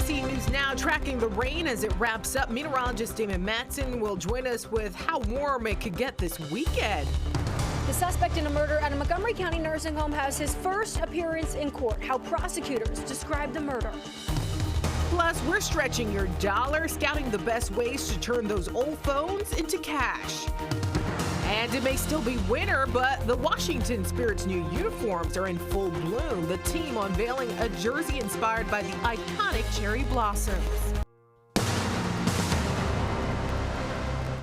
DC News Now, tracking the rain as it wraps up. Meteorologist Damon Matson will join us with how warm it could get this weekend. The suspect in a murder at a Montgomery County nursing home has his first appearance in court. How prosecutors describe the murder. Plus, we're stretching your dollar, scouting the best ways to turn those old phones into cash. And it may still be winter, but the Washington Spirit's new uniforms are in full bloom. The team unveiling a jersey inspired by the iconic cherry blossoms.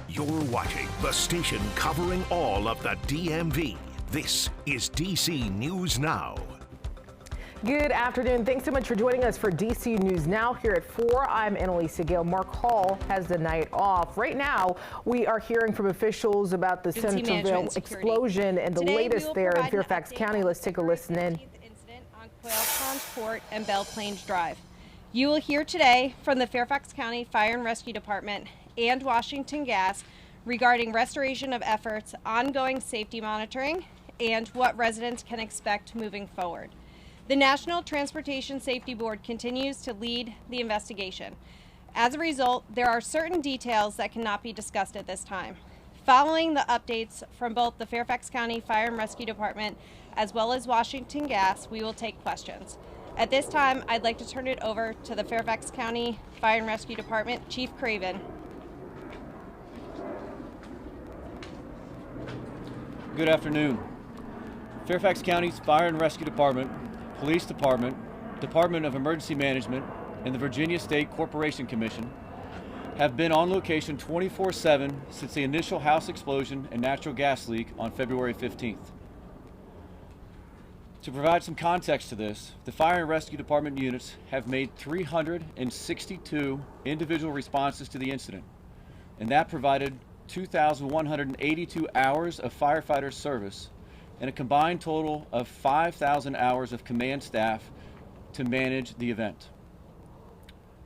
You're watching the station covering all of the DMV. This is DC News Now. Good afternoon. Thanks so much for joining us for DC News Now here at 4. I'm Annalisa Gale. Mark Hall has the night off. Right now, we are hearing from officials about the Centerville explosion and the latest there in Fairfax County. Let's take a listen in. Incident on Quail Pond Court and Belle Plains Drive. You will hear today from the Fairfax County Fire and Rescue Department and Washington Gas regarding restoration of efforts, ongoing safety monitoring, and what residents can expect moving forward. The National Transportation Safety Board continues to lead the investigation. As a result, there are certain details that cannot be discussed at this time. Following the updates from both the Fairfax County Fire and Rescue Department as well as Washington Gas, we will take questions. At this time, I'd like to turn it over to the Fairfax County Fire and Rescue Department, Chief Craven. Good afternoon. Fairfax County's Fire and Rescue Department, Police Department, Department of Emergency Management, and the Virginia State Corporation Commission have been on location 24/7 since the initial house explosion and natural gas leak on February 15th. To provide some context to this, the Fire and Rescue Department units have made 362 individual responses to the incident, and that provided 2,182 hours of firefighter service and a combined total of 5,000 hours of command staff to manage the event.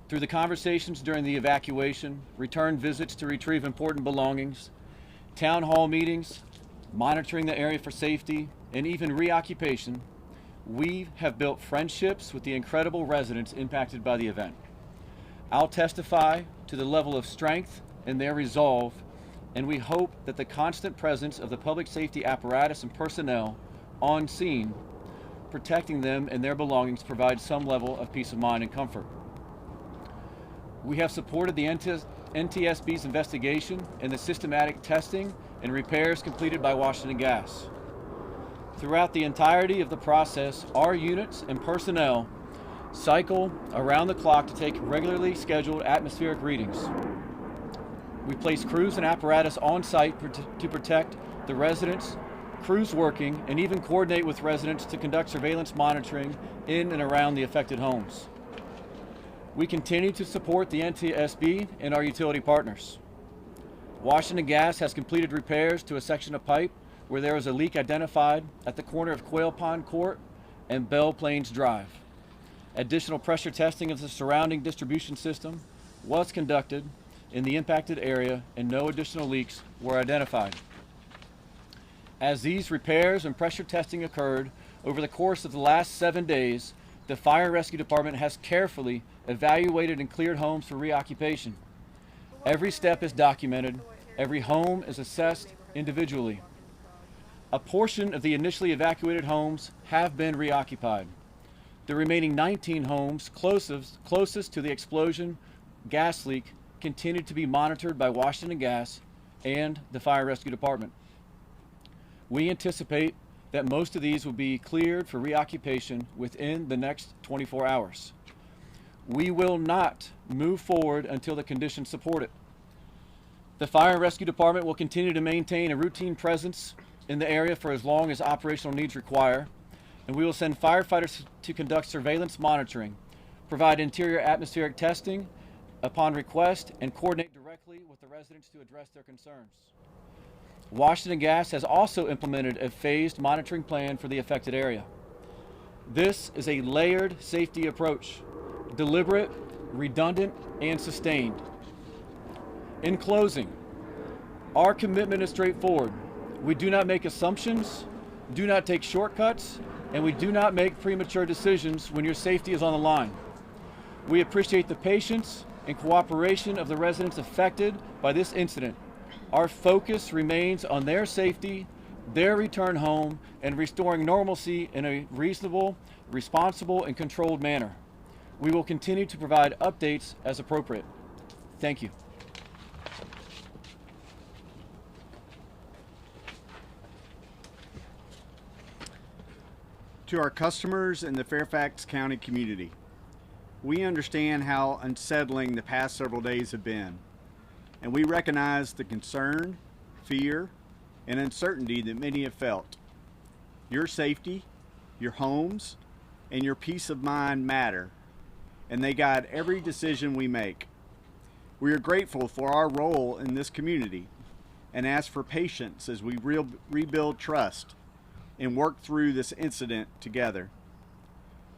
Through the conversations during the evacuation, return visits to retrieve important belongings, town hall meetings, monitoring the area for safety, and even reoccupation, we have built friendships with the incredible residents impacted by the event. I'll testify to the level of strength and their resolve, and we hope that the constant presence of the public safety apparatus and personnel on scene, protecting them and their belongings, provides some level of peace of mind and comfort. We have supported the NTSB's investigation and the systematic testing and repairs completed by Washington Gas. Throughout the entirety of the process, our units and personnel cycle around the clock to take regularly scheduled atmospheric readings. We place crews and apparatus on site to protect the residents, crews working, and even coordinate with residents to conduct surveillance monitoring in and around the affected homes. We continue to support the NTSB and our utility partners. Washington Gas has completed repairs to a section of pipe where there was a leak identified at the corner of Quail Pond Court and Belle Plains Drive. Additional pressure testing of the surrounding distribution system was conducted in the impacted area, and no additional leaks were identified. As these repairs and pressure testing occurred over the course of the last 7 days, the Fire and Rescue Department has carefully evaluated and cleared homes for reoccupation. Every step is documented, every home is assessed individually. A portion of the initially evacuated homes have been reoccupied. The remaining 19 homes closest to the explosion gas leak continued to be monitored by Washington Gas and the Fire Rescue Department. We anticipate that most of these will be cleared for reoccupation within the next 24 hours. We will not move forward until the conditions support it. The Fire and Rescue Department will continue to maintain a routine presence in the area for as long as operational needs require, and we will send firefighters to conduct surveillance monitoring, provide interior atmospheric testing upon request, and coordinate directly with the residents to address their concerns. Washington Gas has also implemented a phased monitoring plan for the affected area. This is a layered safety approach, deliberate, redundant, and sustained. In closing, our commitment is straightforward. We do not make assumptions, do not take shortcuts, and we do not make premature decisions when your safety is on the line. We appreciate the patience and cooperation of the residents affected by this incident. Our focus remains on their safety, their return home, and restoring normalcy in a reasonable, responsible, and controlled manner. We will continue to provide updates as appropriate. Thank you. To our customers and the Fairfax County community, we understand how unsettling the past several days have been, and we recognize the concern, fear, and uncertainty that many have felt. Your safety, your homes, and your peace of mind matter, and they guide every decision we make. We are grateful for our role in this community and ask for patience as we rebuild trust and work through this incident together.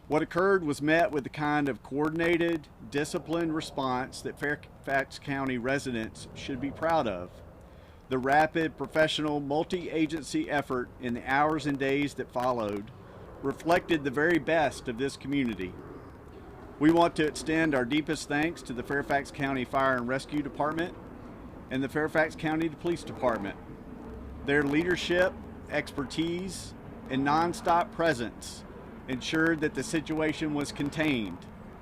What occurred was met with the kind of coordinated, disciplined response that Fairfax County residents should be proud of. The rapid, professional, multi-agency effort in the hours and days that followed reflected the very best of this community. We want to extend our deepest thanks to the Fairfax County Fire and Rescue Department and the Fairfax County Police Department. Their leadership, expertise, and nonstop presence ensured that the situation was contained,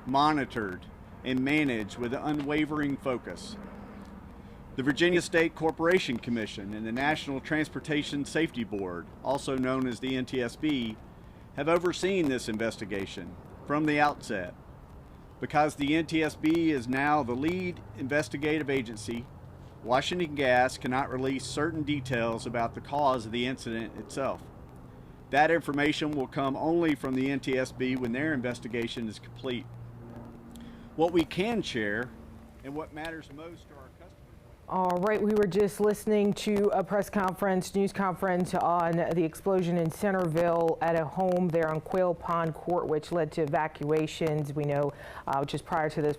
monitored, and managed with an unwavering focus. The Virginia State Corporation Commission and the National Transportation Safety Board, also known as the NTSB, have overseen this investigation from the outset. Because the NTSB is now the lead investigative agency, Washington Gas cannot release certain details about the cause of the incident itself. That information will come only from the NTSB when their investigation is complete. What we can share and what matters most to our customers. All right, we were just listening to a news conference on the explosion in Centerville at a home there on Quail Pond Court, which led to evacuations. We know just prior to this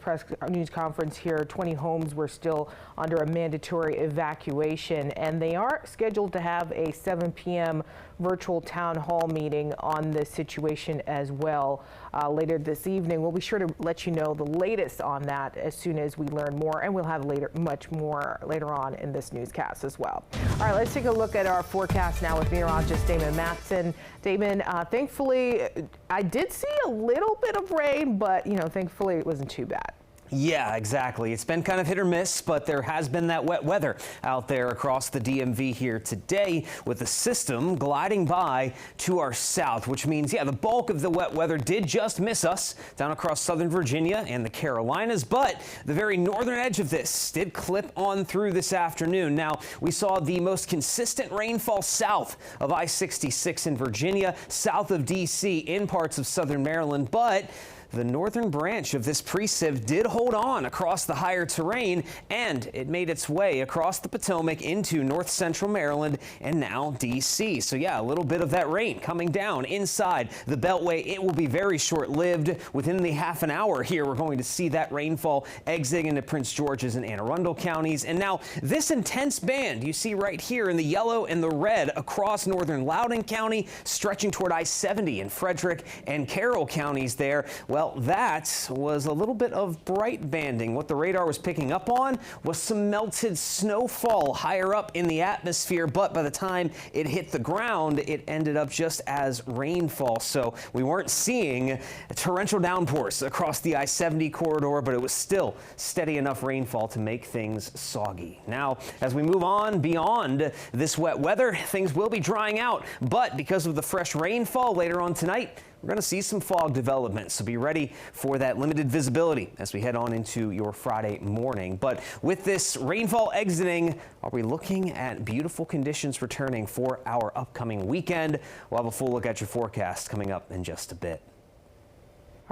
news conference here, 20 homes were still under a mandatory evacuation, and they are scheduled to have a 7 p.m. virtual town hall meeting on this situation as well later this evening. We'll be sure to let you know the latest on that as soon as we learn more, and we'll have much more later on in this newscast as well. All right, let's take a look at our forecast now with meteorologist Damon Matson. Damon, thankfully, I did see a little bit of rain, but thankfully it wasn't too bad. Yeah, exactly. It's been kind of hit or miss, but there has been that wet weather out there across the DMV here today with the system gliding by to our south, which means, the bulk of the wet weather did just miss us down across southern Virginia and the Carolinas, but the very northern edge of this did clip on through this afternoon. Now, we saw the most consistent rainfall south of I-66 in Virginia, south of D.C. in parts of southern Maryland, but the northern branch of this precip did hold on across the higher terrain, and it made its way across the Potomac into north central Maryland and now D.C. So a little bit of that rain coming down inside the Beltway. It will be very short-lived. Within the half an hour here, we're going to see that rainfall exiting into Prince George's and Anne Arundel counties. And now this intense band you see right here in the yellow and the red across northern Loudoun County, stretching toward I-70 in Frederick and Carroll counties there. Well, that was a little bit of bright banding. What the radar was picking up on was some melted snowfall higher up in the atmosphere, but by the time it hit the ground, it ended up just as rainfall. So we weren't seeing torrential downpours across the I-70 corridor, but it was still steady enough rainfall to make things soggy. Now, as we move on beyond this wet weather, things will be drying out, but because of the fresh rainfall later on tonight, we're going to see some fog development, so be ready for that limited visibility as we head on into your Friday morning. But with this rainfall exiting, are we looking at beautiful conditions returning for our upcoming weekend? We'll have a full look at your forecast coming up in just a bit.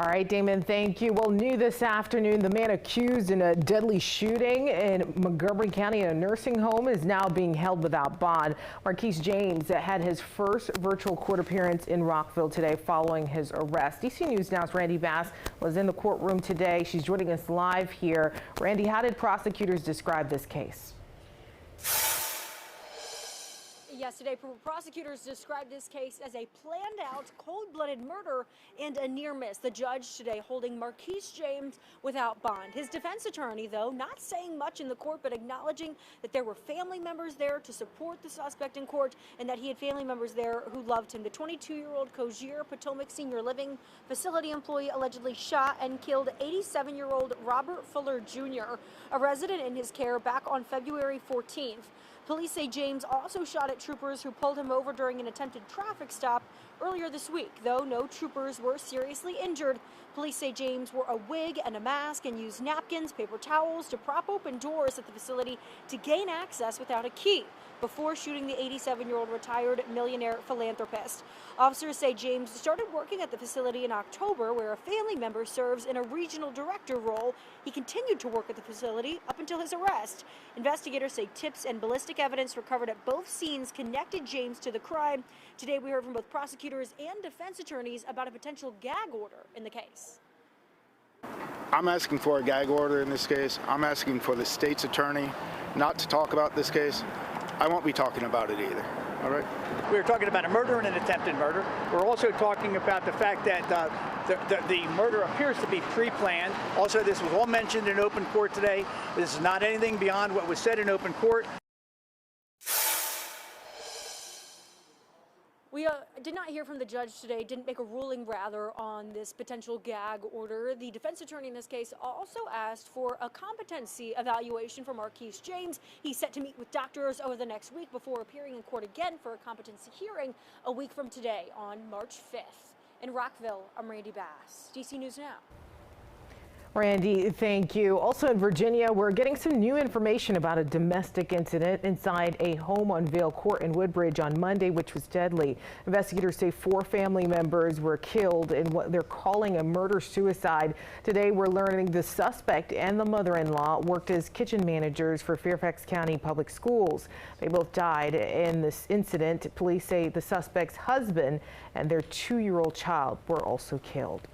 All right, Damon, thank you. Well, new this afternoon, the man accused in a deadly shooting in Montgomery County in a nursing home is now being held without bond. Marquise James had his first virtual court appearance in Rockville today following his arrest. DC News Now's Randy Bass was in the courtroom today. She's joining us live here. Randy, how did prosecutors describe this case? Yesterday, prosecutors described this case as a planned-out, cold-blooded murder and a near miss. The judge today holding Marquise James without bond. His defense attorney, though, not saying much in the court, but acknowledging that there were family members there to support the suspect in court and that he had family members there who loved him. The 22-year-old Cogier Potomac Senior Living Facility employee allegedly shot and killed 87-year-old Robert Fuller Jr., a resident in his care, back on February 14th. Police say James also shot at troopers who pulled him over during an attempted traffic stop earlier this week. Though no troopers were seriously injured, police say James wore a wig and a mask and used napkins, paper towels to prop open doors at the facility to gain access without a key before shooting the 87-year-old retired millionaire philanthropist. Officers say James started working at the facility in October, where a family member serves in a regional director role. He continued to work at the facility up until his arrest. Investigators say tips and ballistic evidence recovered at both scenes connected James to the crime. Today we heard from both prosecutors and defense attorneys about a potential gag order in the case. I'm asking for a gag order in this case. I'm asking for the state's attorney not to talk about this case. I won't be talking about it either. All right? We're talking about a murder and an attempted murder. We're also talking about the fact that the murder appears to be pre-planned. Also, this was all mentioned in open court today. This is not anything beyond what was said in open court. We did not hear from the judge today, didn't make a ruling rather on this potential gag order. The defense attorney in this case also asked for a competency evaluation for Marquise James. He's set to meet with doctors over the next week before appearing in court again for a competency hearing a week from today on March 5th. In Rockville, I'm Randy Bass, DC News Now. Randy, thank you. Also in Virginia, we're getting some new information about a domestic incident inside a home on Vale Court in Woodbridge on Monday, which was deadly. Investigators say 4 family members were killed in what they're calling a murder-suicide. Today, we're learning the suspect and the mother-in-law worked as kitchen managers for Fairfax County Public Schools. They both died in this incident. Police say the suspect's husband and their 2-year-old child were also killed.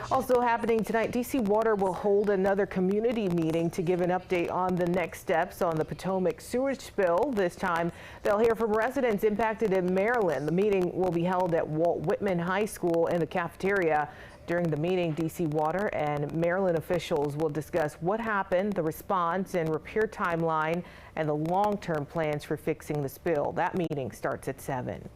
Also happening tonight, DC Water will hold another community meeting to give an update on the next steps on the Potomac sewage spill. This time, they'll hear from residents impacted in Maryland. The meeting will be held at Walt Whitman High School in the cafeteria. During the meeting, DC Water and Maryland officials will discuss what happened, the response and repair timeline, and the long-term plans for fixing the spill. That meeting starts at 7.